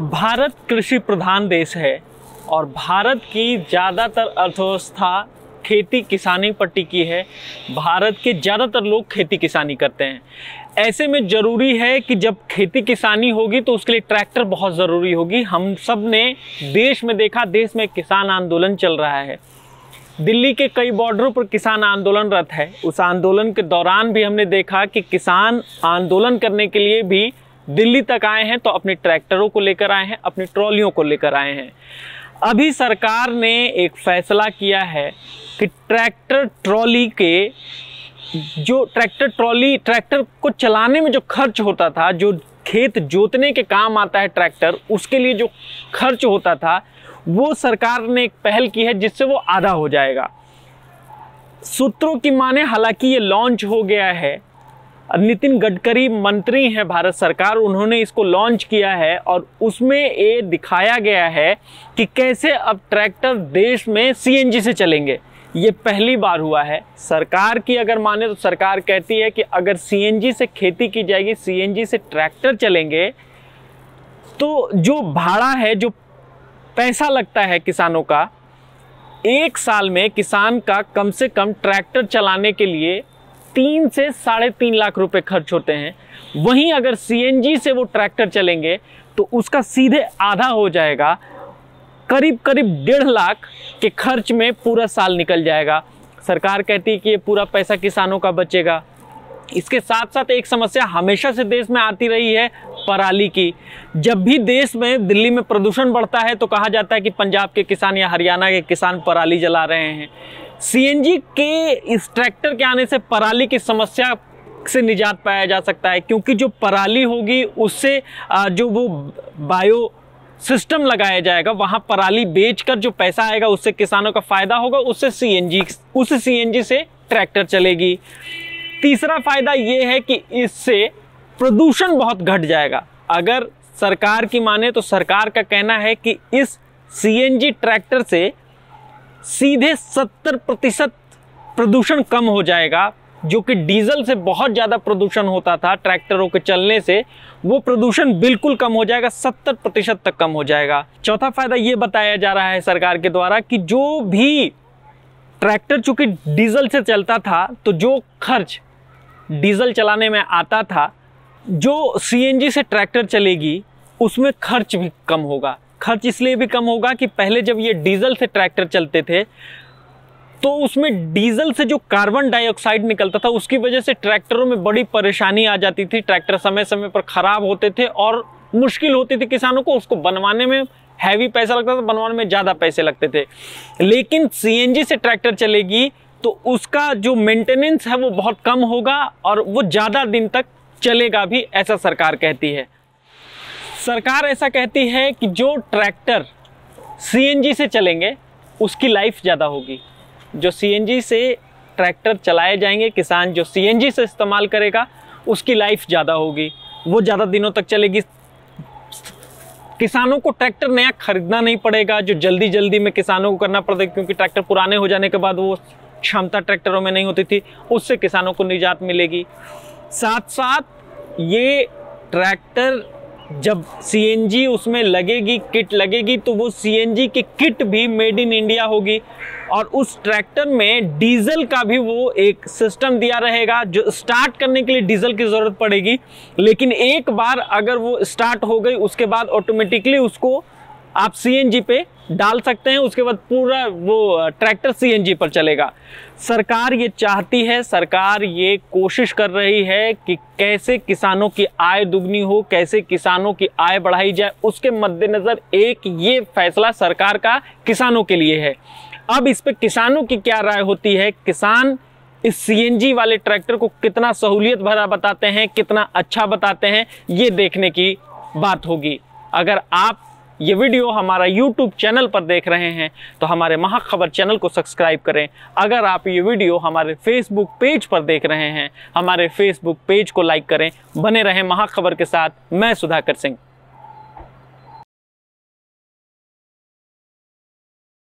भारत कृषि प्रधान देश है और भारत की ज़्यादातर अर्थव्यवस्था खेती किसानी पर टिकी है। भारत के ज़्यादातर लोग खेती किसानी करते हैं। ऐसे में ज़रूरी है कि जब खेती किसानी होगी तो उसके लिए ट्रैक्टर बहुत ज़रूरी होगी। हम सब ने देश में देखा, देश में किसान आंदोलन चल रहा है। दिल्ली के कई बॉर्डरों पर किसान आंदोलनरत है। उस आंदोलन के दौरान भी हमने देखा कि किसान आंदोलन करने के लिए भी दिल्ली तक आए हैं, तो अपने ट्रैक्टरों को लेकर आए हैं, अपनी ट्रॉलियों को लेकर आए हैं। अभी सरकार ने एक फैसला किया है कि ट्रैक्टर को चलाने में जो खर्च होता था, जो खेत जोतने के काम आता है ट्रैक्टर, उसके लिए जो खर्च होता था, वो सरकार ने एक पहल की है जिससे वो आधा हो जाएगा। सूत्रों की माने हालांकि ये लॉन्च हो गया है। नितिन गडकरी मंत्री हैं भारत सरकार, उन्होंने इसको लॉन्च किया है और उसमें ये दिखाया गया है कि कैसे अब ट्रैक्टर देश में सीएनजी से चलेंगे। ये पहली बार हुआ है। सरकार की अगर माने तो सरकार कहती है कि अगर सीएनजी से खेती की जाएगी, सीएनजी से ट्रैक्टर चलेंगे, तो जो भाड़ा है, जो पैसा लगता है किसानों का, एक साल में किसान का कम से कम ट्रैक्टर चलाने के लिए 3 से 3.5 लाख रुपए खर्च होते हैं। वहीं अगर सीएनजी से वो ट्रैक्टर चलेंगे तो उसका सीधे आधा हो जाएगा। करीब 1.5 लाख के खर्च में पूरा साल निकल जाएगा। सरकार कहती है कि ये पूरा पैसा किसानों का बचेगा। इसके साथ साथ एक समस्या हमेशा से देश में आती रही है, पराली की। जब भी देश में, दिल्ली में प्रदूषण बढ़ता है तो कहा जाता है कि पंजाब के किसान या हरियाणा के किसान पराली जला रहे हैं। सीएनजी के इस ट्रैक्टर के आने से पराली की समस्या से निजात पाया जा सकता है, क्योंकि जो पराली होगी उससे जो वो बायो सिस्टम लगाया जाएगा, वहां पराली बेचकर जो पैसा आएगा उससे किसानों का फायदा होगा, उससे सीएनजी से ट्रैक्टर चलेगी। तीसरा फायदा ये है कि इससे प्रदूषण बहुत घट जाएगा। अगर सरकार की माने तो सरकार का कहना है कि इस सीएनजी ट्रैक्टर से सीधे 70% प्रदूषण कम हो जाएगा। जो कि डीजल से बहुत ज़्यादा प्रदूषण होता था ट्रैक्टरों के चलने से, वो प्रदूषण बिल्कुल कम हो जाएगा, 70% तक कम हो जाएगा। चौथा फायदा ये बताया जा रहा है सरकार के द्वारा कि जो भी ट्रैक्टर चूंकि डीजल से चलता था, तो जो खर्च डीजल चलाने में आता था, जो सीएनजी से ट्रैक्टर चलेगी उसमें खर्च भी कम होगा। खर्च इसलिए भी कम होगा कि पहले जब ये डीजल से ट्रैक्टर चलते थे तो उसमें डीजल से जो कार्बन डाइऑक्साइड निकलता था, उसकी वजह से ट्रैक्टरों में बड़ी परेशानी आ जाती थी। ट्रैक्टर समय समय पर खराब होते थे और मुश्किल होती थी किसानों को। उसको बनवाने में हैवी पैसा लगता था, बनवाने में ज़्यादा पैसे लगते थे। लेकिन सीएनजी से ट्रैक्टर चलेगी तो उसका जो मेंटेनेंस है वो बहुत कम होगा और वो ज़्यादा दिन तक चलेगा भी, ऐसा सरकार कहती है। सरकार ऐसा कहती है कि जो ट्रैक्टर सीएनजी से चलेंगे उसकी लाइफ ज़्यादा होगी। जो सीएनजी से ट्रैक्टर चलाए जाएंगे, किसान जो सीएनजी से इस्तेमाल करेगा उसकी लाइफ ज़्यादा होगी, वो ज़्यादा दिनों तक चलेगी। किसानों को ट्रैक्टर नया खरीदना नहीं पड़ेगा, जो जल्दी जल्दी में किसानों को करना पड़ता है, क्योंकि ट्रैक्टर पुराने हो जाने के बाद वो क्षमता ट्रैक्टरों में नहीं होती थी, उससे किसानों को निजात मिलेगी। साथ साथ ये ट्रैक्टर जब सीएनजी उसमें लगेगी, किट लगेगी, तो वो सीएनजी की किट भी मेड इन इंडिया होगी और उस ट्रैक्टर में डीजल का भी वो एक सिस्टम दिया रहेगा। जो स्टार्ट करने के लिए डीजल की ज़रूरत पड़ेगी, लेकिन एक बार अगर वो स्टार्ट हो गई उसके बाद ऑटोमेटिकली उसको आप सीएनजी पे डाल सकते हैं। उसके बाद पूरा वो ट्रैक्टर सीएनजी पर चलेगा। सरकार ये चाहती है, सरकार ये कोशिश कर रही है कि कैसे किसानों की आय दुगनी हो, कैसे किसानों की आय बढ़ाई जाए। उसके मद्देनज़र एक ये फैसला सरकार का किसानों के लिए है। अब इस पे किसानों की क्या राय होती है, किसान इस सीएनजी वाले ट्रैक्टर को कितना सहूलियत भरा बताते हैं, कितना अच्छा बताते हैं, ये देखने की बात होगी। अगर आप ये वीडियो हमारा YouTube चैनल पर देख रहे हैं तो हमारे महाखबर चैनल को सब्सक्राइब करें। अगर आप ये वीडियो हमारे Facebook पेज पर देख रहे हैं, हमारे Facebook पेज को लाइक करें। बने रहें महाखबर के साथ। मैं सुधाकर सिंह।